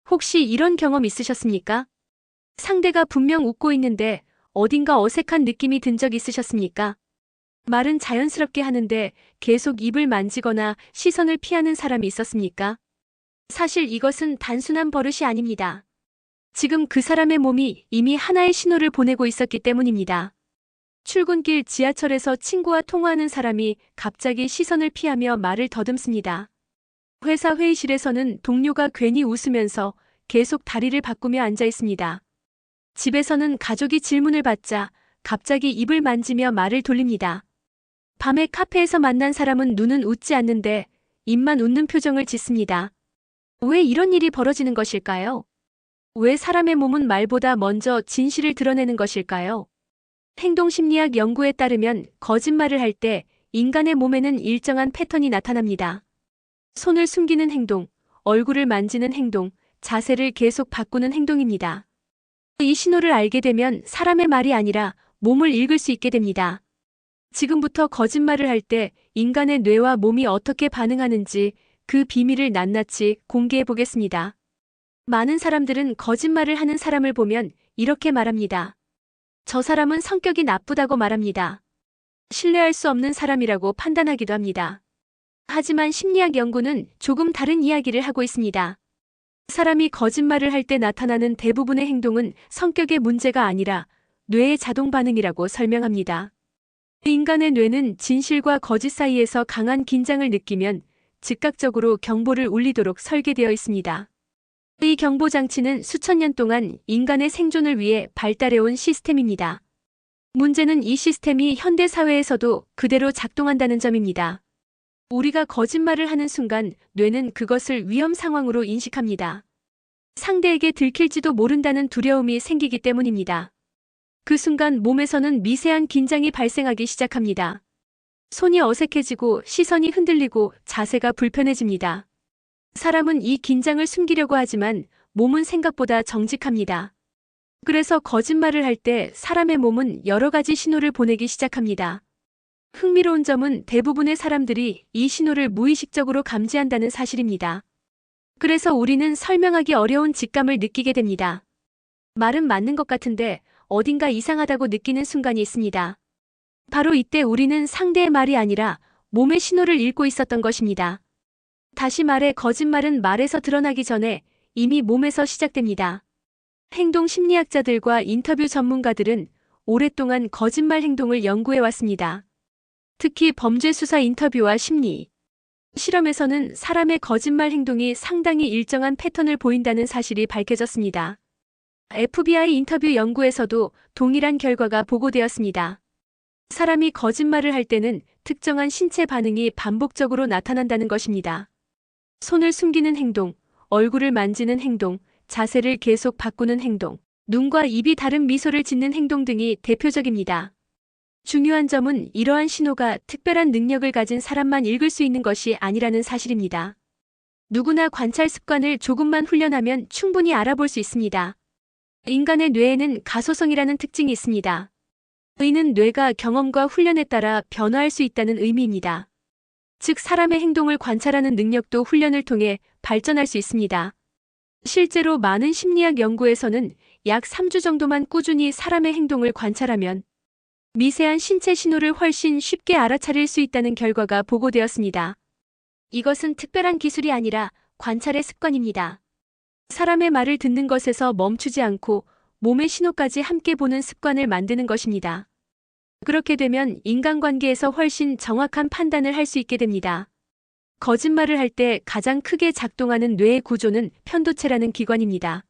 혹시 이런 경험 있으셨습니까? 상대가 분명 웃고 있는데 어딘가 어색한 느낌이 든 적 있으셨습니까? 말은 자연스럽게 하는데 계속 입을 만지거나 시선을 피하는 사람이 있었습니까? 사실 이것은 단순한 버릇이 아닙니다. 지금 그 사람의 몸이 이미 하나의 신호를 보내고 있었기 때문입니다. 출근길 지하철에서 친구와 통화하는 사람이 갑자기 시선을 피하며 말을 더듬습니다. 회사 회의실에서는 동료가 괜히 웃으면서 계속 다리를 바꾸며 앉아 있습니다. 집에서는 가족이 질문을 받자 갑자기 입을 만지며 말을 돌립니다. 밤에 카페에서 만난 사람은 눈은 웃지 않는데 입만 웃는 표정을 짓습니다. 왜 이런 일이 벌어지는 것일까요? 왜 사람의 몸은 말보다 먼저 진실을 드러내는 것일까요? 행동심리학 연구에 따르면 거짓말을 할 때 인간의 몸에는 일정한 패턴이 나타납니다. 손을 숨기는 행동, 얼굴을 만지는 행동, 자세를 계속 바꾸는 행동입니다. 이 신호를 알게 되면 사람의 말이 아니라 몸을 읽을 수 있게 됩니다. 지금부터 거짓말을 할 때 인간의 뇌와 몸이 어떻게 반응하는지 그 비밀을 낱낱이 공개해 보겠습니다. 많은 사람들은 거짓말을 하는 사람을 보면 이렇게 말합니다. 저 사람은 성격이 나쁘다고 말합니다. 신뢰할 수 없는 사람이라고 판단하기도 합니다. 하지만 심리학 연구는 조금 다른 이야기를 하고 있습니다. 사람이 거짓말을 할 때 나타나는 대부분의 행동은 성격의 문제가 아니라 뇌의 자동 반응이라고 설명합니다. 인간의 뇌는 진실과 거짓 사이에서 강한 긴장을 느끼면 즉각적으로 경보를 울리도록 설계되어 있습니다. 이 경보 장치는 수천 년 동안 인간의 생존을 위해 발달해온 시스템입니다. 문제는 이 시스템이 현대 사회에서도 그대로 작동한다는 점입니다. 우리가 거짓말을 하는 순간 뇌는 그것을 위험 상황으로 인식합니다. 상대에게 들킬지도 모른다는 두려움이 생기기 때문입니다. 그 순간 몸에서는 미세한 긴장이 발생하기 시작합니다. 손이 어색해지고 시선이 흔들리고 자세가 불편해집니다. 사람은 이 긴장을 숨기려고 하지만 몸은 생각보다 정직합니다. 그래서 거짓말을 할 때 사람의 몸은 여러 가지 신호를 보내기 시작합니다. 흥미로운 점은 대부분의 사람들이 이 신호를 무의식적으로 감지한다는 사실입니다. 그래서 우리는 설명하기 어려운 직감을 느끼게 됩니다. 말은 맞는 것 같은데 어딘가 이상하다고 느끼는 순간이 있습니다. 바로 이때 우리는 상대의 말이 아니라 몸의 신호를 읽고 있었던 것입니다. 다시 말해 거짓말은 말에서 드러나기 전에 이미 몸에서 시작됩니다. 행동 심리학자들과 인터뷰 전문가들은 오랫동안 거짓말 행동을 연구해 왔습니다. 특히 범죄 수사 인터뷰와 심리 실험에서는 사람의 거짓말 행동이 상당히 일정한 패턴을 보인다는 사실이 밝혀졌습니다. FBI 인터뷰 연구에서도 동일한 결과가 보고되었습니다. 사람이 거짓말을 할 때는 특정한 신체 반응이 반복적으로 나타난다는 것입니다. 손을 숨기는 행동, 얼굴을 만지는 행동, 자세를 계속 바꾸는 행동, 눈과 입이 다른 미소를 짓는 행동 등이 대표적입니다. 중요한 점은 이러한 신호가 특별한 능력을 가진 사람만 읽을 수 있는 것이 아니라는 사실입니다. 누구나 관찰 습관을 조금만 훈련하면 충분히 알아볼 수 있습니다. 인간의 뇌에는 가소성이라는 특징이 있습니다. 의는 뇌가 경험과 훈련에 따라 변화할 수 있다는 의미입니다. 즉 사람의 행동을 관찰하는 능력도 훈련을 통해 발전할 수 있습니다. 실제로 많은 심리학 연구에서는 약 3주 정도만 꾸준히 사람의 행동을 관찰하면 미세한 신체 신호를 훨씬 쉽게 알아차릴 수 있다는 결과가 보고되었습니다. 이것은 특별한 기술이 아니라 관찰의 습관입니다. 사람의 말을 듣는 것에서 멈추지 않고 몸의 신호까지 함께 보는 습관을 만드는 것입니다. 그렇게 되면 인간관계에서 훨씬 정확한 판단을 할 수 있게 됩니다. 거짓말을 할 때 가장 크게 작동하는 뇌의 구조는 편도체라는 기관입니다.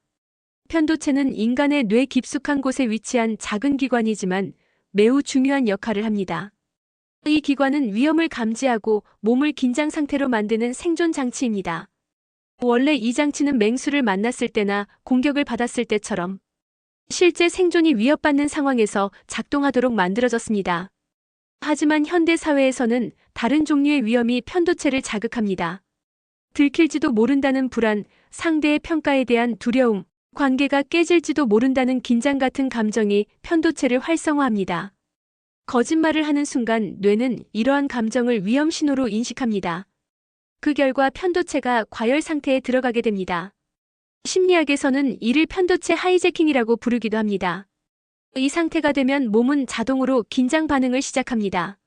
편도체는 인간의 뇌 깊숙한 곳에 위치한 작은 기관이지만 매우 중요한 역할을 합니다. 이 기관은 위험을 감지하고 몸을 긴장 상태로 만드는 생존 장치입니다. 원래 이 장치는 맹수를 만났을 때나 공격을 받았을 때처럼 실제 생존이 위협받는 상황에서 작동하도록 만들어졌습니다. 하지만 현대 사회에서는 다른 종류의 위험이 편도체를 자극합니다. 들킬지도 모른다는 불안, 상대의 평가에 대한 두려움, 관계가 깨질지도 모른다는 긴장 같은 감정이 편도체를 활성화합니다. 거짓말을 하는 순간 뇌는 이러한 감정을 위험 신호로 인식합니다. 그 결과 편도체가 과열 상태에 들어가게 됩니다. 심리학에서는 이를 편도체 하이제킹이라고 부르기도 합니다. 이 상태가 되면 몸은 자동으로 긴장 반응을 시작합니다.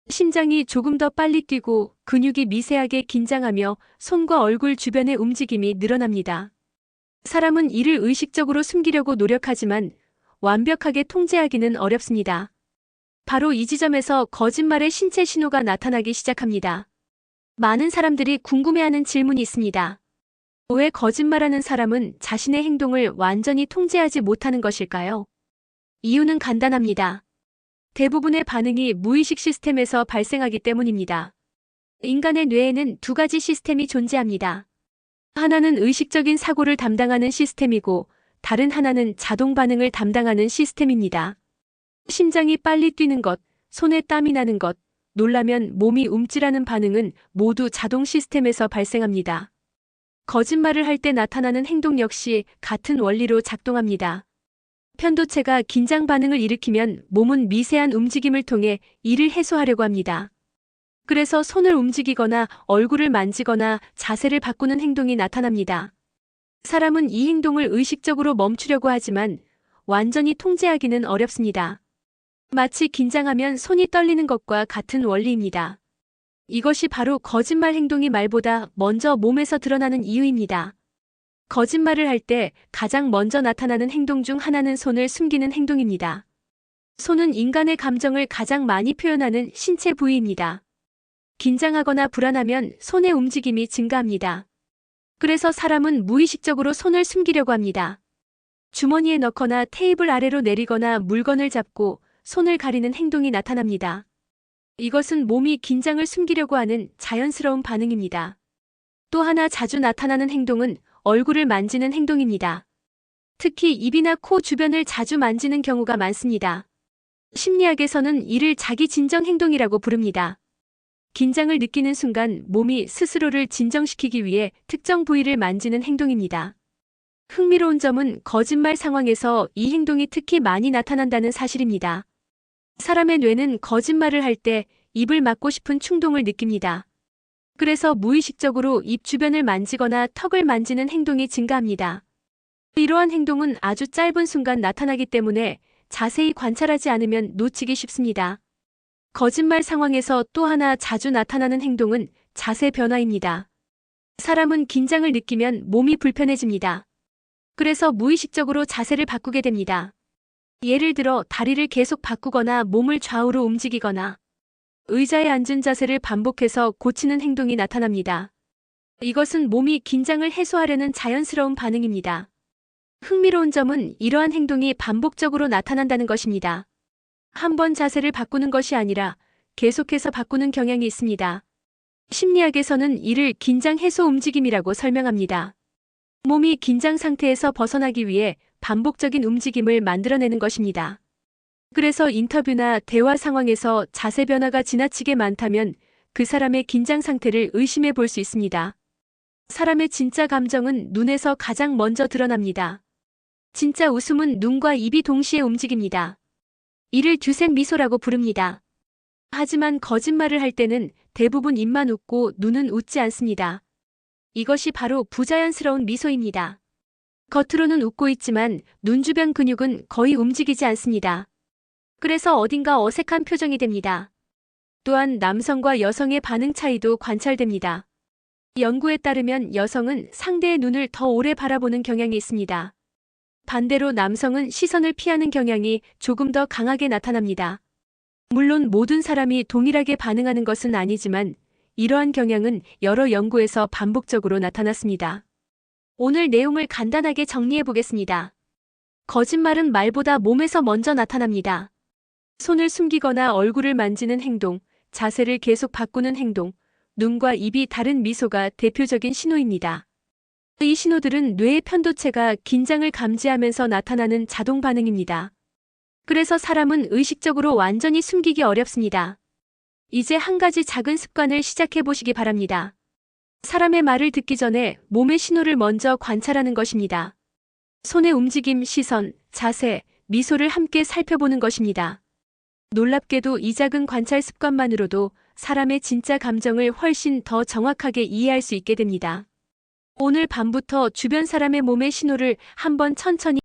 심장이 조금 더 빨리 뛰고 근육이 미세하게 긴장하며 손과 얼굴 주변의 움직임이 늘어납니다. 사람은 이를 의식적으로 숨기려고 노력하지만 완벽하게 통제하기는 어렵습니다. 바로 이 지점에서 거짓말의 신체 신호가 나타나기 시작합니다. 많은 사람들이 궁금해하는 질문이 있습니다. 왜 거짓말하는 사람은 자신의 행동을 완전히 통제하지 못하는 것일까요? 이유는 간단합니다. 대부분의 반응이 무의식 시스템에서 발생하기 때문입니다. 인간의 뇌에는 두 가지 시스템이 존재합니다. 하나는 의식적인 사고를 담당하는 시스템이고 다른 하나는 자동 반응을 담당하는 시스템입니다. 심장이 빨리 뛰는 것, 손에 땀이 나는 것, 놀라면 몸이 움찔하는 반응은 모두 자동 시스템에서 발생합니다. 거짓말을 할 때 나타나는 행동 역시 같은 원리로 작동합니다. 편도체가 긴장 반응을 일으키면 몸은 미세한 움직임을 통해 이를 해소하려고 합니다. 그래서 손을 움직이거나 얼굴을 만지거나 자세를 바꾸는 행동이 나타납니다. 사람은 이 행동을 의식적으로 멈추려고 하지만 완전히 통제하기는 어렵습니다. 마치 긴장하면 손이 떨리는 것과 같은 원리입니다. 이것이 바로 거짓말 행동이 말보다 먼저 몸에서 드러나는 이유입니다. 거짓말을 할 때 가장 먼저 나타나는 행동 중 하나는 손을 숨기는 행동입니다. 손은 인간의 감정을 가장 많이 표현하는 신체 부위입니다. 긴장하거나 불안하면 손의 움직임이 증가합니다. 그래서 사람은 무의식적으로 손을 숨기려고 합니다. 주머니에 넣거나 테이블 아래로 내리거나 물건을 잡고 손을 가리는 행동이 나타납니다. 이것은 몸이 긴장을 숨기려고 하는 자연스러운 반응입니다. 또 하나 자주 나타나는 행동은 얼굴을 만지는 행동입니다. 특히 입이나 코 주변을 자주 만지는 경우가 많습니다. 심리학에서는 이를 자기 진정 행동이라고 부릅니다. 긴장을 느끼는 순간 몸이 스스로를 진정시키기 위해 특정 부위를 만지는 행동입니다. 흥미로운 점은 거짓말 상황에서 이 행동이 특히 많이 나타난다는 사실입니다. 사람의 뇌는 거짓말을 할 때 입을 막고 싶은 충동을 느낍니다. 그래서 무의식적으로 입 주변을 만지거나 턱을 만지는 행동이 증가합니다. 이러한 행동은 아주 짧은 순간 나타나기 때문에 자세히 관찰하지 않으면 놓치기 쉽습니다. 거짓말 상황에서 또 하나 자주 나타나는 행동은 자세 변화입니다. 사람은 긴장을 느끼면 몸이 불편해집니다. 그래서 무의식적으로 자세를 바꾸게 됩니다. 예를 들어 다리를 계속 바꾸거나 몸을 좌우로 움직이거나 의자에 앉은 자세를 반복해서 고치는 행동이 나타납니다. 이것은 몸이 긴장을 해소하려는 자연스러운 반응입니다. 흥미로운 점은 이러한 행동이 반복적으로 나타난다는 것입니다. 한 번 자세를 바꾸는 것이 아니라 계속해서 바꾸는 경향이 있습니다. 심리학에서는 이를 긴장 해소 움직임이라고 설명합니다. 몸이 긴장 상태에서 벗어나기 위해 반복적인 움직임을 만들어내는 것입니다. 그래서 인터뷰나 대화 상황에서 자세 변화가 지나치게 많다면 그 사람의 긴장 상태를 의심해 볼 수 있습니다. 사람의 진짜 감정은 눈에서 가장 먼저 드러납니다. 진짜 웃음은 눈과 입이 동시에 움직입니다. 이를 주색 미소라고 부릅니다. 하지만 거짓말을 할 때는 대부분 입만 웃고 눈은 웃지 않습니다. 이것이 바로 부자연스러운 미소입니다. 겉으로는 웃고 있지만 눈 주변 근육은 거의 움직이지 않습니다. 그래서 어딘가 어색한 표정이 됩니다. 또한 남성과 여성의 반응 차이도 관찰됩니다. 연구에 따르면 여성은 상대의 눈을 더 오래 바라보는 경향이 있습니다. 반대로 남성은 시선을 피하는 경향이 조금 더 강하게 나타납니다. 물론 모든 사람이 동일하게 반응하는 것은 아니지만 이러한 경향은 여러 연구에서 반복적으로 나타났습니다. 오늘 내용을 간단하게 정리해 보겠습니다. 거짓말은 말보다 몸에서 먼저 나타납니다. 손을 숨기거나 얼굴을 만지는 행동, 자세를 계속 바꾸는 행동, 눈과 입이 다른 미소가 대표적인 신호입니다. 이 신호들은 뇌의 편도체가 긴장을 감지하면서 나타나는 자동 반응입니다. 그래서 사람은 의식적으로 완전히 숨기기 어렵습니다. 이제 한 가지 작은 습관을 시작해 보시기 바랍니다. 사람의 말을 듣기 전에 몸의 신호를 먼저 관찰하는 것입니다. 손의 움직임, 시선, 자세, 미소를 함께 살펴보는 것입니다. 놀랍게도 이 작은 관찰 습관만으로도 사람의 진짜 감정을 훨씬 더 정확하게 이해할 수 있게 됩니다. 오늘 밤부터 주변 사람의 몸의 신호를 한번 천천히